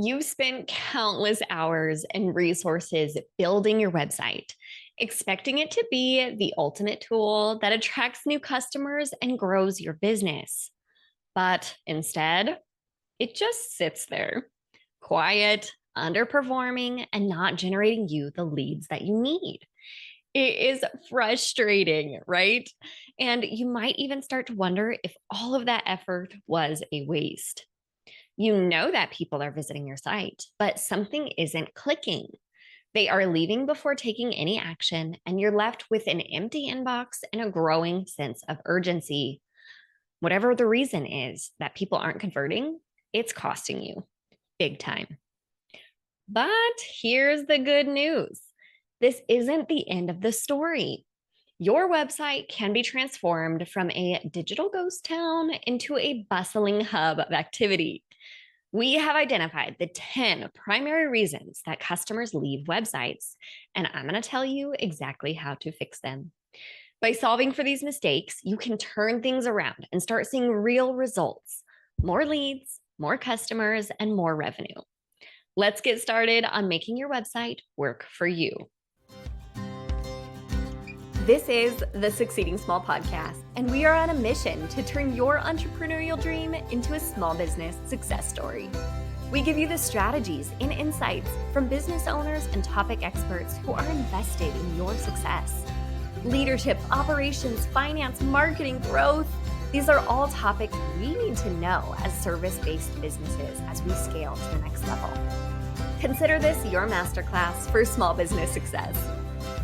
You've spent countless hours and resources building your website, expecting it to be the ultimate tool that attracts new customers and grows your business. But instead, it just sits there, quiet, underperforming, and not generating you the leads that you need. It is frustrating, right? And you might even start to wonder if all of that effort was a waste. You know that people are visiting your site, but something isn't clicking. They are leaving before taking any action, and you're left with an empty inbox and a growing sense of urgency. Whatever the reason is that people aren't converting, it's costing you big time. But here's the good news, this isn't the end of the story. Your website can be transformed from a digital ghost town into a bustling hub of activity. We have identified the 10 primary reasons that customers leave websites, and I'm going to tell you exactly how to fix them. By solving for these mistakes, you can turn things around and start seeing real results, more leads, more customers, and more revenue. Let's get started on making your website work for you. This is the Succeeding Small podcast, and we are on a mission to turn your entrepreneurial dream into a small business success story. We give you the strategies and insights from business owners and topic experts who are invested in your success. Leadership, operations, finance, marketing, growth. These are all topics we need to know as service-based businesses as we scale to the next level. Consider this your masterclass for small business success.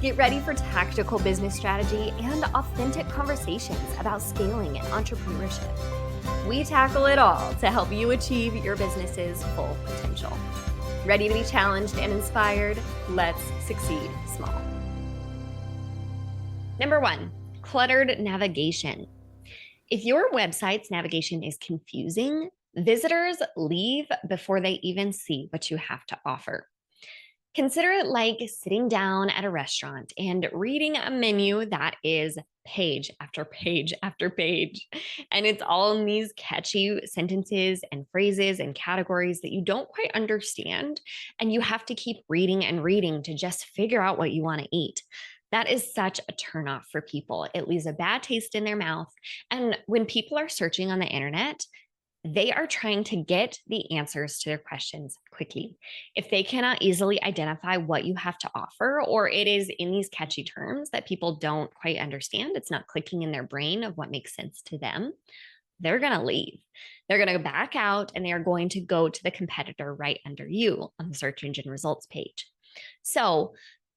Get ready for tactical business strategy and authentic conversations about scaling and entrepreneurship. We tackle it all to help you achieve your business's full potential. Ready to be challenged and inspired? Let's succeed small. Number 1, cluttered navigation. If your website's navigation is confusing, visitors leave before they even see what you have to offer. Consider it like sitting down at a restaurant and reading a menu that is page after page after page. And it's all in these catchy sentences and phrases and categories that you don't quite understand. And you have to keep reading and reading to just figure out what you want to eat. That is such a turnoff for people. It leaves a bad taste in their mouth. And when people are searching on the internet, they are trying to get the answers to their questions quickly. If they cannot easily identify what you have to offer, or it is in these catchy terms that people don't quite understand, it's not clicking in their brain of what makes sense to them, they're going to leave. They're going to back out and they are going to go to the competitor right under you on the search engine results page. So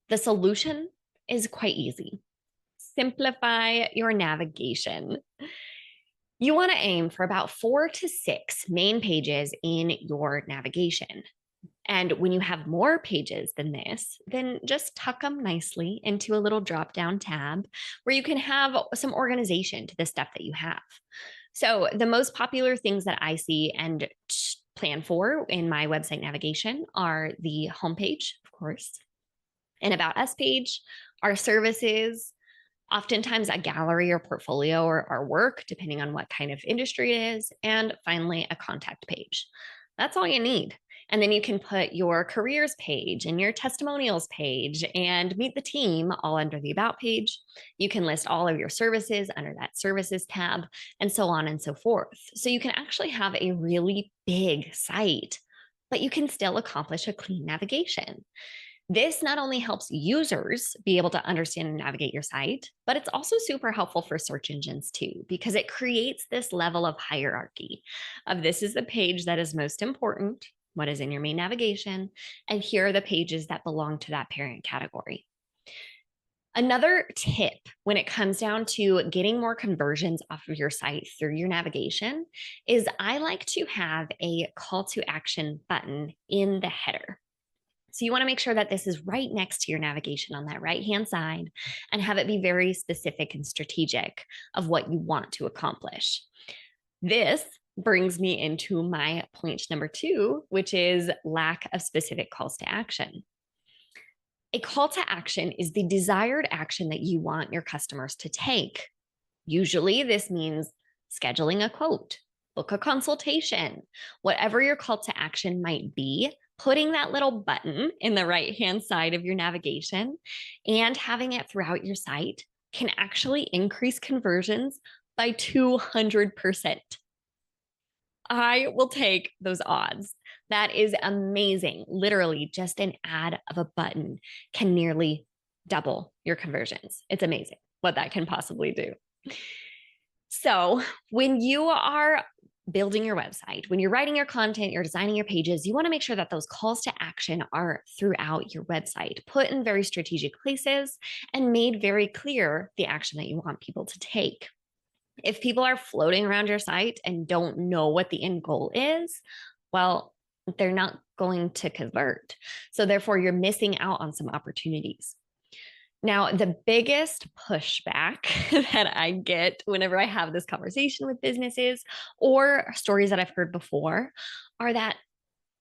the solution is quite easy. Simplify your navigation. You want to aim for about 4 to 6 main pages in your navigation. And when you have more pages than this, then just tuck them nicely into a little drop-down tab where you can have some organization to the stuff that you have. So the most popular things that I see and plan for in my website navigation are the homepage, of course, an About Us page, our services, oftentimes a gallery or portfolio or our work, depending on what kind of industry it is, and finally a contact page. That's all you need. And then you can put your careers page and your testimonials page and meet the team all under the About page. You can list all of your services under that services tab and so on and so forth. So you can actually have a really big site, but you can still accomplish a clean navigation. This not only helps users be able to understand and navigate your site, but it's also super helpful for search engines too, because it creates this level of hierarchy of this is the page that is most important, what is in your main navigation, and here are the pages that belong to that parent category. Another tip when it comes down to getting more conversions off of your site through your navigation is I like to have a call to action button in the header. So you want to make sure that this is right next to your navigation on that right-hand side and have it be very specific and strategic of what you want to accomplish. This brings me into my point number 2, which is lack of specific calls to action. A call to action is the desired action that you want your customers to take. Usually this means scheduling a quote, book a consultation, whatever your call to action might be. Putting that little button in the right hand side of your navigation and having it throughout your site can actually increase conversions by 200%. I will take those odds. That is amazing. Literally, just an ad of a button can nearly double your conversions. It's amazing what that can possibly do. So, when you are building your website, when you're writing your content, you're designing your pages, you want to make sure that those calls to action are throughout your website, put in very strategic places, and made very clear the action that you want people to take. If people are floating around your site and don't know what the end goal is, well, they're not going to convert. So, therefore, you're missing out on some opportunities. Now, the biggest pushback that I get whenever I have this conversation with businesses or stories that I've heard before are that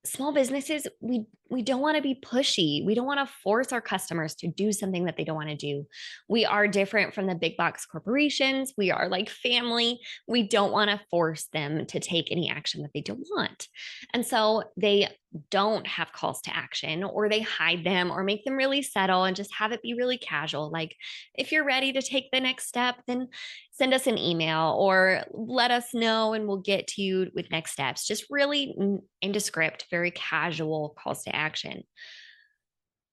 small businesses, we don't want to be pushy. We don't want to force our customers to do something that they don't want to do. We are different from the big box corporations. We are like family. We don't want to force them to take any action that they don't want. And so they don't have calls to action, or they hide them or make them really subtle and just have it be really casual. Like, if you're ready to take the next step, then send us an email or let us know and we'll get to you with next steps. Just really indescript, very casual calls to action.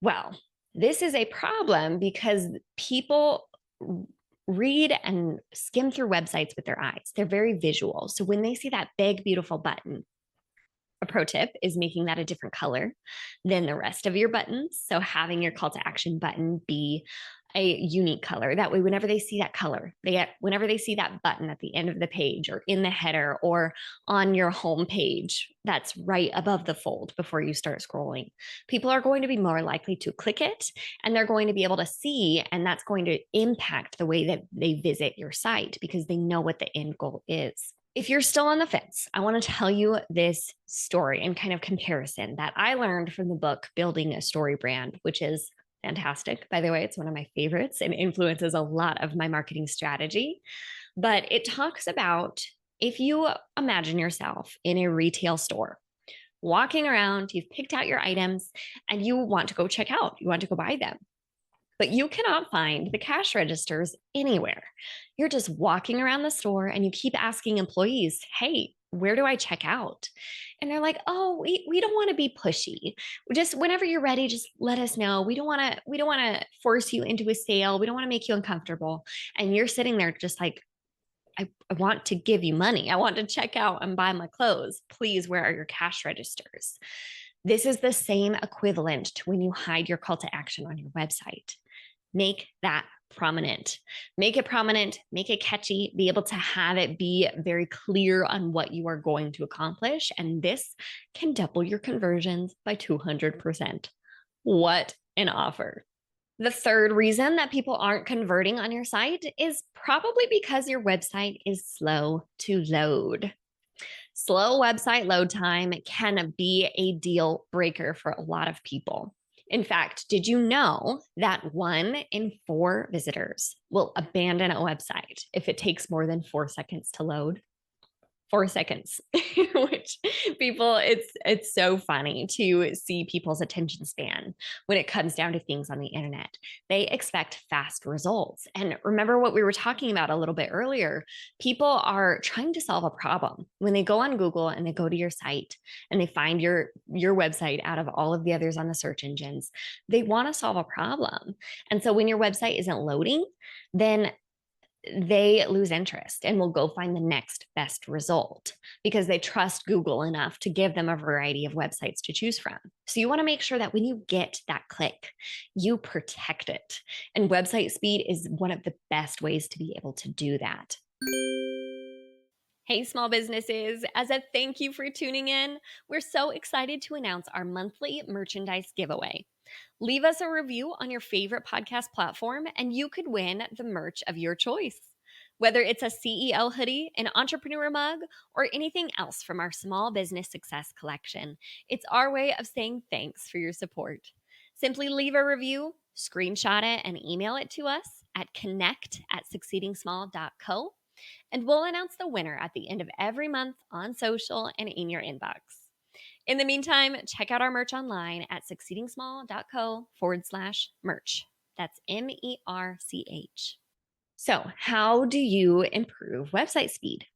Well, this is a problem because people read and skim through websites with their eyes. They're very visual. So when they see that big, beautiful button, a pro tip is making that a different color than the rest of your buttons. So having your call to action button be a unique color. That way, whenever they see that color, whenever they see that button at the end of the page or in the header or on your home page, that's right above the fold before you start scrolling, people are going to be more likely to click it and they're going to be able to see, and that's going to impact the way that they visit your site because they know what the end goal is. If you're still on the fence, I want to tell you this story and kind of comparison that I learned from the book Building a Story Brand, which is fantastic. By the way, it's one of my favorites and influences a lot of my marketing strategy. But it talks about if you imagine yourself in a retail store, walking around, you've picked out your items and you want to go check out, you want to go buy them, but you cannot find the cash registers anywhere. You're just walking around the store and you keep asking employees, hey, where do I check out? And they're like, oh, we don't want to be pushy. Just whenever you're ready, just let us know. We don't want to force you into a sale. We don't want to make you uncomfortable. And you're sitting there just like, I want to give you money. I want to check out and buy my clothes. Please, where are your cash registers? This is the same equivalent to when you hide your call to action on your website. Make that prominent. Make it prominent, make it catchy, be able to have it be very clear on what you are going to accomplish. And this can double your conversions by 200%. What an offer. The third reason that people aren't converting on your site is probably because your website is slow to load. Slow website load time can be a deal breaker for a lot of people. In fact, did you know that 1 in 4 visitors will abandon a website if it takes more than 4 seconds to load? 4 seconds, which people, it's so funny to see people's attention span when it comes down to things on the internet. They expect fast results. And remember what we were talking about a little bit earlier, people are trying to solve a problem. When they go on Google and they go to your site and they find your website out of all of the others on the search engines, they want to solve a problem. And so when your website isn't loading, then they lose interest and will go find the next best result because they trust Google enough to give them a variety of websites to choose from. So you want to make sure that when you get that click, you protect it. And website speed is one of the best ways to be able to do that. Hey, small businesses, as a thank you for tuning in, we're so excited to announce our monthly merchandise giveaway. Leave us a review on your favorite podcast platform, and you could win the merch of your choice. Whether it's a CEO hoodie, an entrepreneur mug, or anything else from our Small Business Success collection, it's our way of saying thanks for your support. Simply leave a review, screenshot it, and email it to us at connect@succeedingsmall.co. And we'll announce the winner at the end of every month on social and in your inbox. In the meantime, check out our merch online at succeedingsmall.co/merch. That's MERCH. So, how do you improve website speed?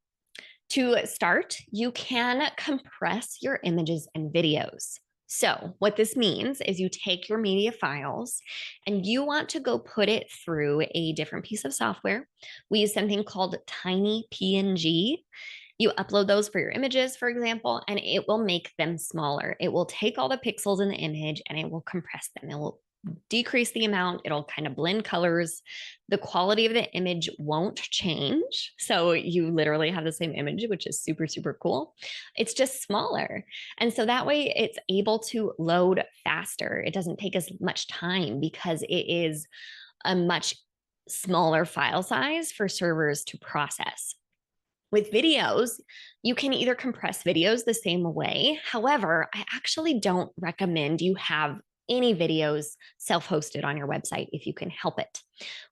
To start, you can compress your images and videos. So, what this means is you take your media files and you want to go put it through a different piece of software. We use something called Tiny PNG. You upload those for your images, for example, and it will make them smaller. It will take all the pixels in the image and it will compress them. It will decrease the amount, it'll kind of blend colors. The quality of the image won't change. So you literally have the same image, which is super, super cool. It's just smaller. And so that way it's able to load faster. It doesn't take as much time because it is a much smaller file size for servers to process. With videos, you can either compress videos the same way. However, I actually don't recommend you have any videos self-hosted on your website if you can help it.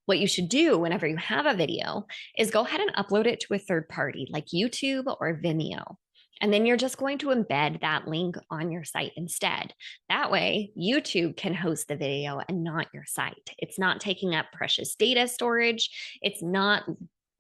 What you should do whenever you have a video is go ahead and upload it to a third party like YouTube or Vimeo. And then you're just going to embed that link on your site instead. That way, YouTube can host the video and not your site. It's not taking up precious data storage. It's not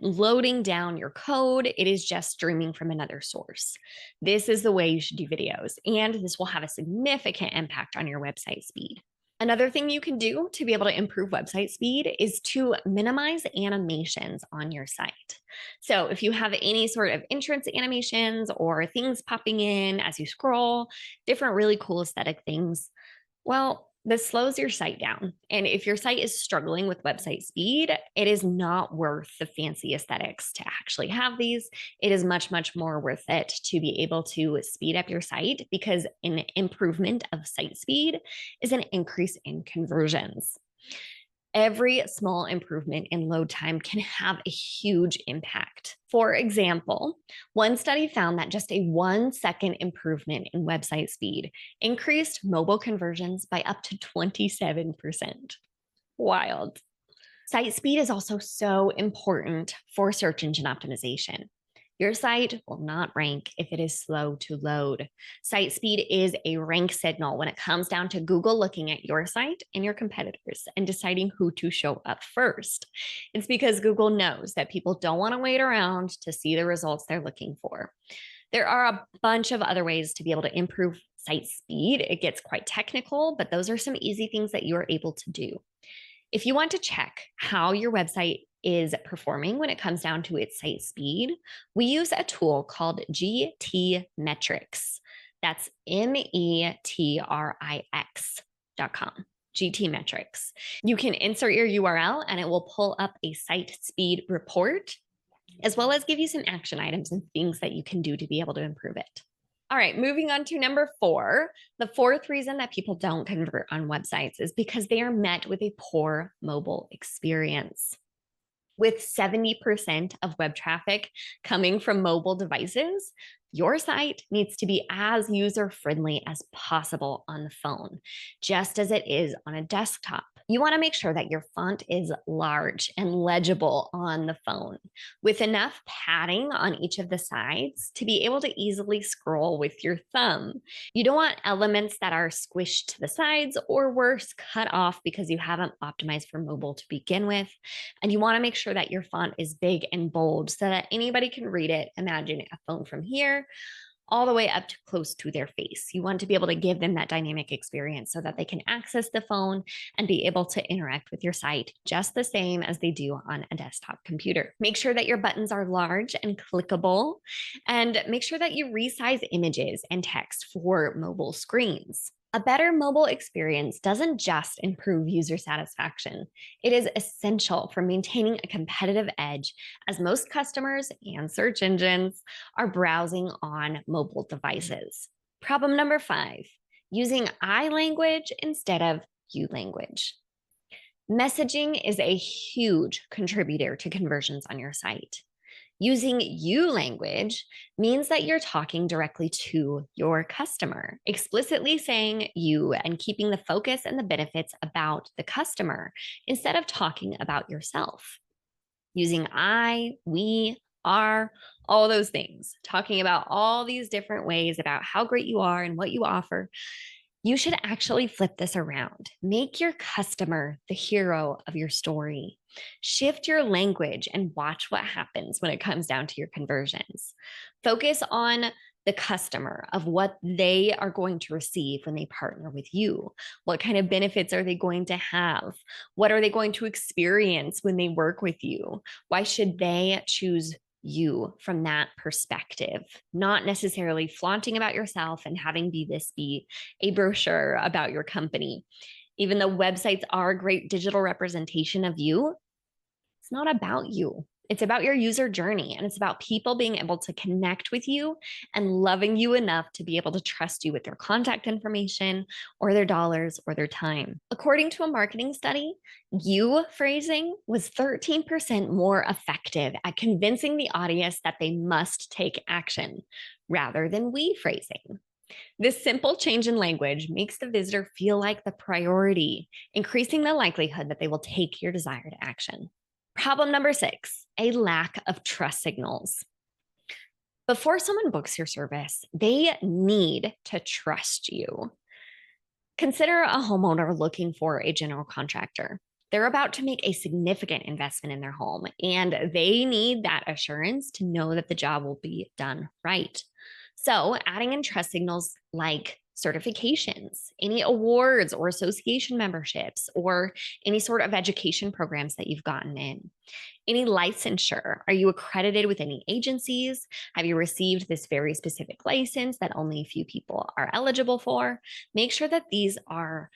loading down your code. It is just streaming from another source. This is the way you should do videos, and this will have a significant impact on your website speed. Another thing you can do to be able to improve website speed is to minimize animations on your site. So if you have any sort of entrance animations or things popping in as you scroll, different really cool aesthetic things, well, this slows your site down. And if your site is struggling with website speed, it is not worth the fancy aesthetics to actually have these. It is much, much more worth it to be able to speed up your site, because an improvement of site speed is an increase in conversions. Every small improvement in load time can have a huge impact. For example, one study found that just a 1 second improvement in website speed increased mobile conversions by up to 27%. Wild. Site speed is also so important for search engine optimization. Your site will not rank if it is slow to load. Site speed is a rank signal when it comes down to Google looking at your site and your competitors and deciding who to show up first. It's because Google knows that people don't want to wait around to see the results they're looking for. There are a bunch of other ways to be able to improve site speed. It gets quite technical, but those are some easy things that you are able to do. If you want to check how your website is performing when it comes down to its site speed, we use a tool called GT Metrics. That's METRIX.com. GT Metrics. You can insert your URL and it will pull up a site speed report, as well as give you some action items and things that you can do to be able to improve it. All right, moving on to number 4. The fourth reason that people don't convert on websites is because they are met with a poor mobile experience. With 70% of web traffic coming from mobile devices, your site needs to be as user-friendly as possible on the phone, just as it is on a desktop. You want to make sure that your font is large and legible on the phone, with enough padding on each of the sides to be able to easily scroll with your thumb. You don't want elements that are squished to the sides, or worse, cut off because you haven't optimized for mobile to begin with. And you want to make sure that your font is big and bold so that anybody can read it. Imagine a phone from here all the way up to close to their face. You want to be able to give them that dynamic experience so that they can access the phone and be able to interact with your site just the same as they do on a desktop computer. Make sure that your buttons are large and clickable, and make sure that you resize images and text for mobile screens. A better mobile experience doesn't just improve user satisfaction. It is essential for maintaining a competitive edge, as most customers and search engines are browsing on mobile devices. Problem number 5, using I language instead of you language. Messaging is a huge contributor to conversions on your site. Using you language means that you're talking directly to your customer, explicitly saying you and keeping the focus and the benefits about the customer instead of talking about yourself. using I, we, our, all those things, talking about all these different ways about how great you are and what you offer. You should actually flip this around. Make your customer the hero of your story. Shift your language and watch what happens when it comes down to your conversions. Focus on the customer of what they are going to receive when they partner with you. What kind of benefits are they going to have? What are they going to experience when they work with you? Why should they choose you from that perspective, not necessarily flaunting about yourself and having be a brochure about your company. Even though websites are a great digital representation of you, it's not about you. It's about your user journey, and it's about people being able to connect with you and loving you enough to be able to trust you with their contact information or their dollars or their time. According to a marketing study, you phrasing was 13% more effective at convincing the audience that they must take action rather than we phrasing. This simple change in language makes the visitor feel like the priority, increasing the likelihood that they will take your desired action. Problem number 6, a lack of trust signals. Before someone books your service, they need to trust you. Consider a homeowner looking for a general contractor. They're about to make a significant investment in their home, and they need that assurance to know that the job will be done right. So, adding in trust signals like certifications, any awards or association memberships, or any sort of education programs that you've gotten in. Any licensure? Are you accredited with any agencies? Have you received this very specific license that only a few people are eligible for? Make sure that these are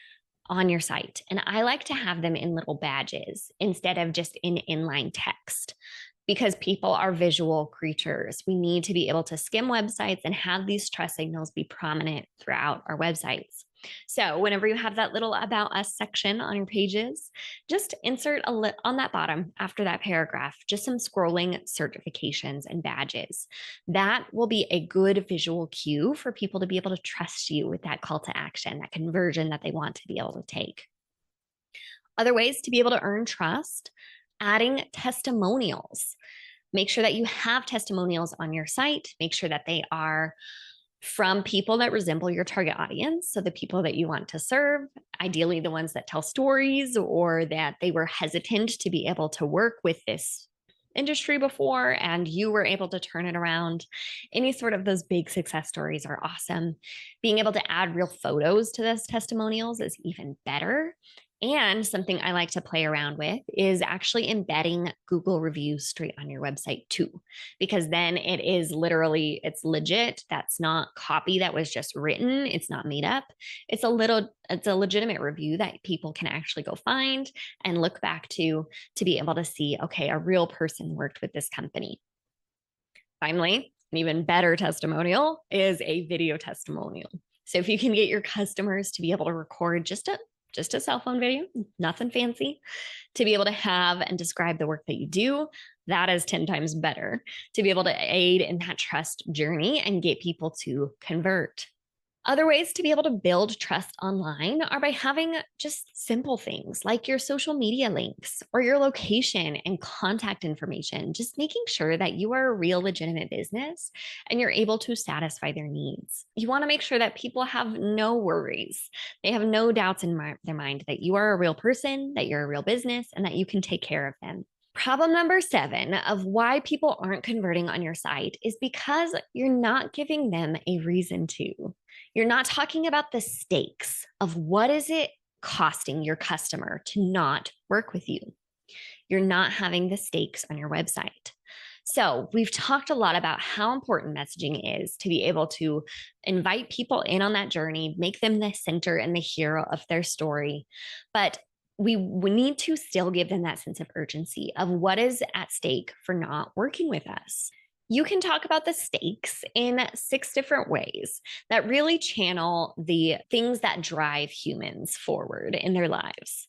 on your site. And I like to have them in little badges instead of just in inline text because people are visual creatures. We need to be able to skim websites and have these trust signals be prominent throughout our websites. So whenever you have that little about us section on your pages, just insert on that bottom after that paragraph, just some scrolling certifications and badges. That will be a good visual cue for people to be able to trust you with that call to action, that conversion that they want to be able to take. Other ways to be able to earn trust, adding testimonials. Make sure that you have testimonials on your site. Make sure that they are from people that resemble your target audience. So the people that you want to serve, ideally the ones that tell stories or that they were hesitant to be able to work with this industry before and you were able to turn it around. Any sort of those big success stories are awesome. Being able to add real photos to those testimonials is even better. And something I like to play around with is actually embedding Google reviews straight on your website too, because then it is literally, it's legit. That's not copy that was just written. It's not made up. It's a legitimate review that people can actually go find and look back to be able to see, okay, a real person worked with this company. Finally, an even better testimonial is a video testimonial. So if you can get your customers to be able to record just a cell phone video, nothing fancy, to be able to have and describe the work that you do, that is 10 times better to be able to aid in that trust journey and get people to convert. Other ways to be able to build trust online are by having just simple things like your social media links or your location and contact information, just making sure that you are a real legitimate business and you're able to satisfy their needs. You want to make sure that people have no worries. They have no doubts in their mind that you are a real person, that you're a real business, and that you can take care of them. Problem number 7 of why people aren't converting on your site is because you're not giving them a reason to. You're not talking about the stakes of what is it costing your customer to not work with you. You're not having the stakes on your website. So we've talked a lot about how important messaging is to be able to invite people in on that journey, make them the center and the hero of their story. But we need to still give them that sense of urgency of what is at stake for not working with us. You can talk about the stakes in 6 different ways that really channel the things that drive humans forward in their lives: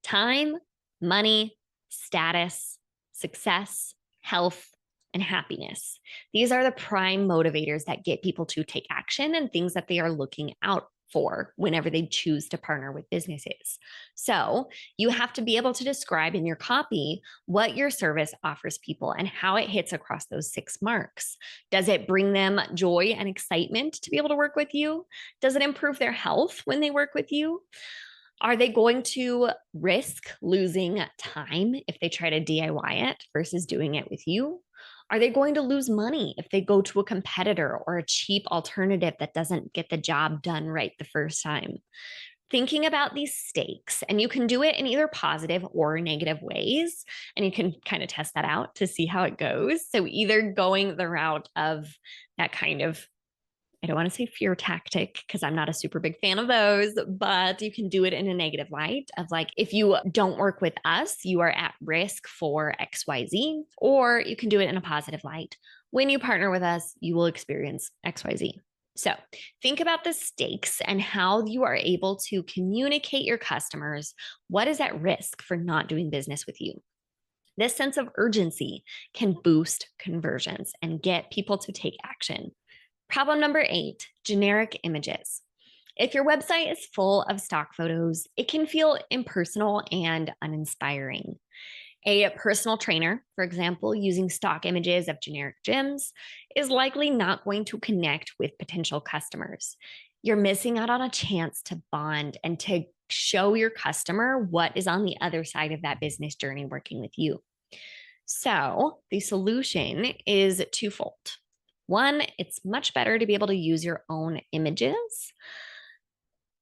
time, money, status, success, health, and happiness. These are the prime motivators that get people to take action and things that they are looking out for whenever they choose to partner with businesses. So you have to be able to describe in your copy what your service offers people and how it hits across those 6 marks. Does it bring them joy and excitement to be able to work with you? Does it improve their health when they work with you? Are they going to risk losing time if they try to DIY it versus doing it with you? Are they going to lose money if they go to a competitor or a cheap alternative that doesn't get the job done right the first time? Thinking about these stakes, and you can do it in either positive or negative ways, and you can kind of test that out to see how it goes. So, either going the route of that kind of, I don't want to say fear tactic because I'm not a super big fan of those, but you can do it in a negative light of like, if you don't work with us, you are at risk for XYZ, or you can do it in a positive light. When you partner with us, you will experience XYZ. So think about the stakes and how you are able to communicate your customers what is at risk for not doing business with you. This sense of urgency can boost conversions and get people to take action. Problem number 8, generic images. If your website is full of stock photos, it can feel impersonal and uninspiring. A personal trainer, for example, using stock images of generic gyms is likely not going to connect with potential customers. You're missing out on a chance to bond and to show your customer what is on the other side of that business journey working with you. So the solution is twofold. One, it's much better to be able to use your own images.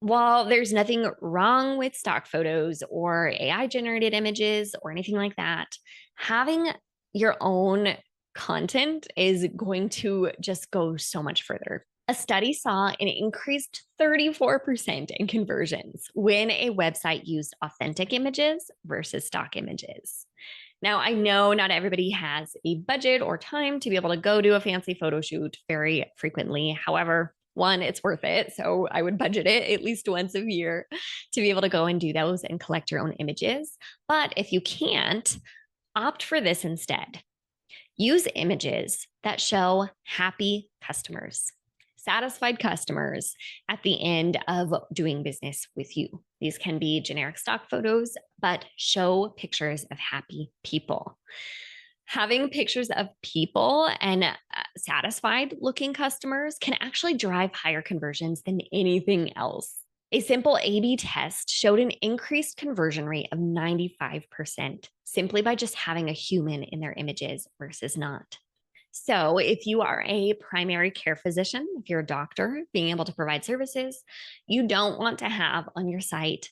While there's nothing wrong with stock photos or AI generated images or anything like that, having your own content is going to just go so much further. A study saw an increased 34% in conversions when a website used authentic images versus stock images. Now, I know not everybody has a budget or time to be able to go do a fancy photo shoot very frequently. However, one, it's worth it. So I would budget it at least once a year to be able to go and do those and collect your own images. But if you can't, opt for this instead. Use images that show happy customers, satisfied customers at the end of doing business with you. These can be generic stock photos, but show pictures of happy people. Having pictures of people and satisfied looking customers can actually drive higher conversions than anything else. A simple A/B test showed an increased conversion rate of 95% simply by just having a human in their images versus not. So, if you are a primary care physician, if you're a doctor being able to provide services, you don't want to have on your site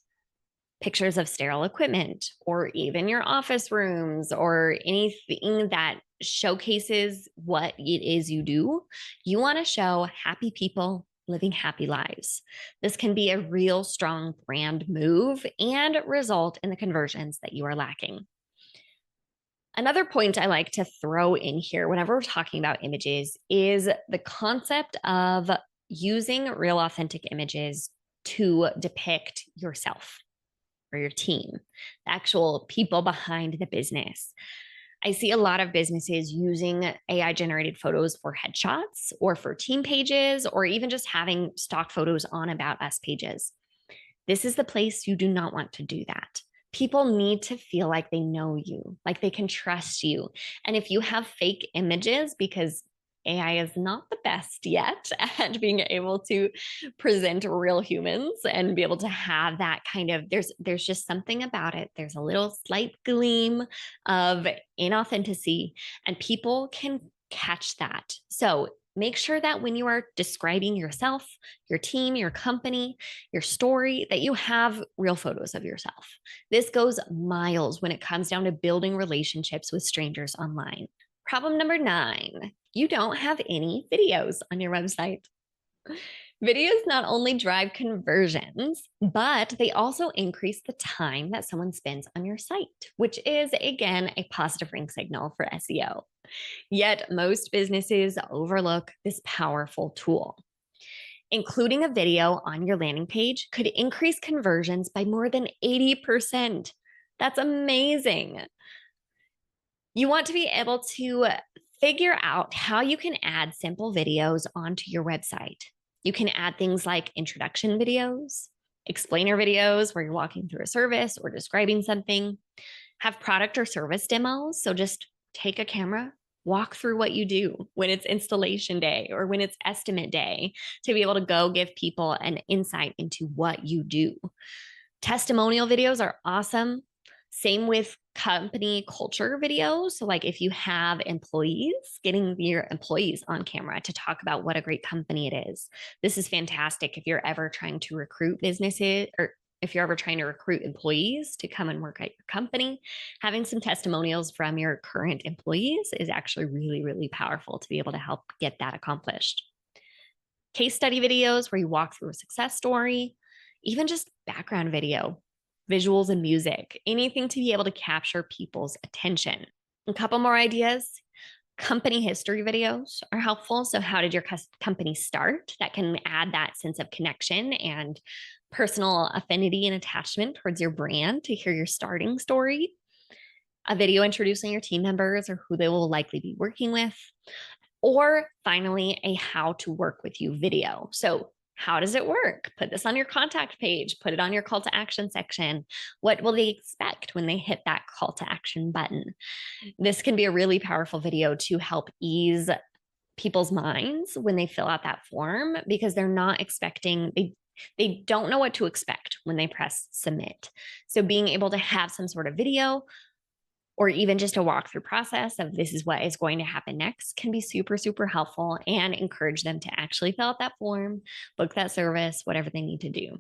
pictures of sterile equipment or even your office rooms or anything that showcases what it is you do. You want to show happy people living happy lives. This can be a real strong brand move and result in the conversions that you are lacking. Another point I like to throw in here whenever we're talking about images is the concept of using real authentic images to depict yourself or your team, the actual people behind the business. I see a lot of businesses using AI generated photos for headshots or for team pages, or even just having stock photos on About Us pages. This is the place you do not want to do that. People need to feel like they know you, like they can trust you. And if you have fake images, because AI is not the best yet at being able to present real humans and be able to have that kind of, there's just something about it. There's a little slight gleam of inauthenticity, and people can catch that. So make sure that when you are describing yourself, your team, your company, your story, that you have real photos of yourself. This goes miles when it comes down to building relationships with strangers online. Problem number 9, you don't have any videos on your website. Videos not only drive conversions, but they also increase the time that someone spends on your site, which is, again, a positive ring signal for SEO. Yet most businesses overlook this powerful tool. Including a video on your landing page could increase conversions by more than 80%. That's amazing. You want to be able to figure out how you can add simple videos onto your website. You can add things like introduction videos, explainer videos where you're walking through a service or describing something, have product or service demos. So just take a camera, walk through what you do when it's installation day or when it's estimate day to be able to go give people an insight into what you do. Testimonial videos are awesome. Same with company culture videos. So, like if you have employees, getting your employees on camera to talk about what a great company it is. This is fantastic if you're ever trying to recruit businesses or if you're ever trying to recruit employees to come and work at your company. Having some testimonials from your current employees is actually really, really powerful to be able to help get that accomplished. Case study videos where you walk through a success story, even just background video, visuals and music, anything to be able to capture people's attention. A couple more ideas. Company history videos are helpful. So, how did your company start? That can add that sense of connection and personal affinity and attachment towards your brand to hear your starting story. A video introducing your team members or who they will likely be working with. Or finally, a how to work with you video. So, how does it work? Put this on your contact page, put it on your call to action section. What will they expect when they hit that call to action button? This can be a really powerful video to help ease people's minds when they fill out that form because they're not expecting, they don't know what to expect when they press submit. So, being able to have some sort of video or even just a walkthrough process of this is what is going to happen next can be super, super helpful and encourage them to actually fill out that form, book that service, whatever they need to do.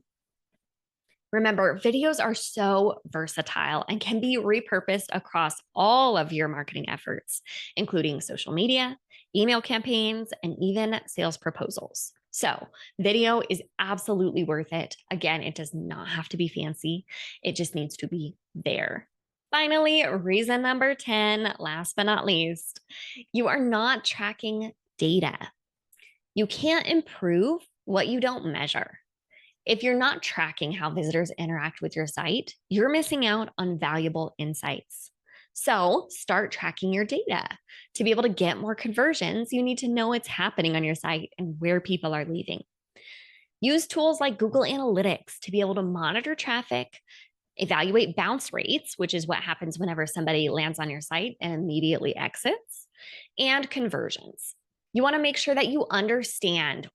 Remember, videos are so versatile and can be repurposed across all of your marketing efforts, including social media, email campaigns, and even sales proposals. So, video is absolutely worth it. Again, it does not have to be fancy, it just needs to be there. Finally, reason number 10, last but not least, you are not tracking data. You can't improve what you don't measure. If you're not tracking how visitors interact with your site, you're missing out on valuable insights. So start tracking your data. To be able to get more conversions, you need to know what's happening on your site and where people are leaving. Use tools like Google Analytics to be able to monitor traffic, evaluate bounce rates, which is what happens whenever somebody lands on your site and immediately exits, and conversions. You want to make sure that you understand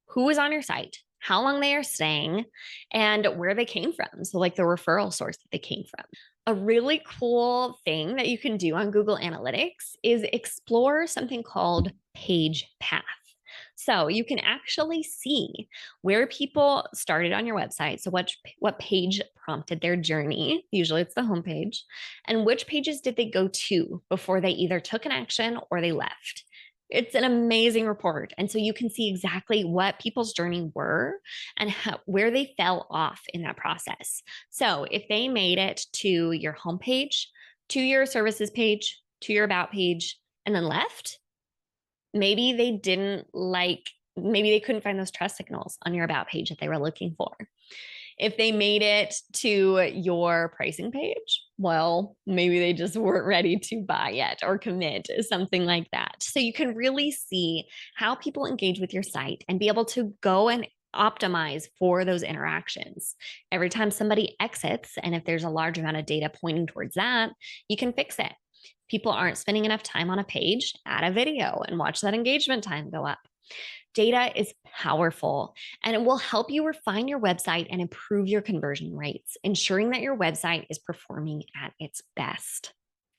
who is on your site, how long they are staying, and where they came from. So, like the referral source that they came from. A really cool thing that you can do on Google Analytics is explore something called page path. So you can actually see where people started on your website. So what page prompted their journey? Usually it's the homepage. And which pages did they go to before they either took an action or they left? It's an amazing report. And so you can see exactly what people's journey were and where they fell off in that process. So if they made it to your homepage, to your services page, to your about page, and then left, maybe they didn't like, maybe they couldn't find those trust signals on your about page that they were looking for. If they made it to your pricing page, well, maybe they just weren't ready to buy yet or commit, something like that. So you can really see how people engage with your site and be able to go and optimize for those interactions. Every time somebody exits, and if there's a large amount of data pointing towards that, you can fix it. People aren't spending enough time on a page, add a video and watch that engagement time go up. Data is powerful and it will help you refine your website and improve your conversion rates, ensuring that your website is performing at its best.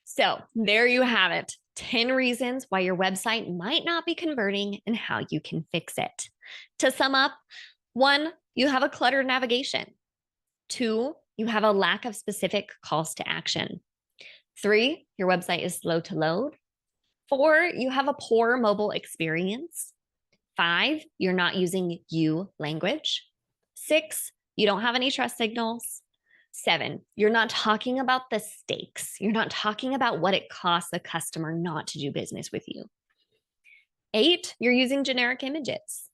So there you have it. 10 reasons why your website might not be converting and how you can fix it. To sum up, 1, you have a cluttered navigation. 2, you have a lack of specific calls to action. 3, your website is slow to load. 4, you have a poor mobile experience. 5, you're not using you language. 6, you don't have any trust signals. 7, you're not talking about the stakes. You're not talking about what it costs the customer not to do business with you. 8, you're using generic images.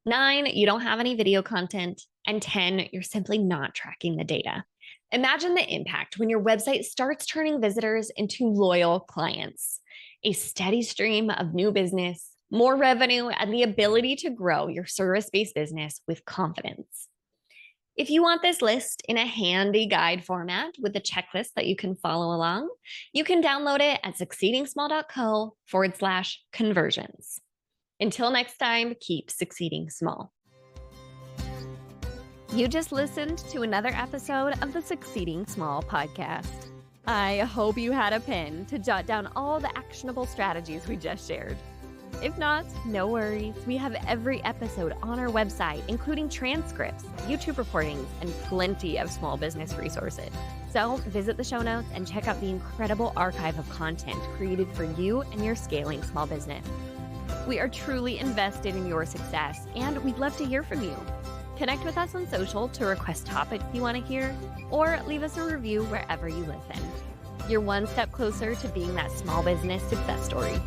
9, you don't have any video content. And 10, you're simply not tracking the data. Imagine the impact when your website starts turning visitors into loyal clients, a steady stream of new business, more revenue, and the ability to grow your service-based business with confidence. If you want this list in a handy guide format with a checklist that you can follow along, you can download it at succeedingsmall.co/conversions. Until next time, keep succeeding small. You just listened to another episode of the Succeeding Small podcast. I hope you had a pen to jot down all the actionable strategies we just shared. If not, no worries. We have every episode on our website, including transcripts, YouTube recordings, and plenty of small business resources. So visit the show notes and check out the incredible archive of content created for you and your scaling small business. We are truly invested in your success, and we'd love to hear from you. Connect with us on social to request topics you want to hear, or leave us a review wherever you listen. You're one step closer to being that small business success story.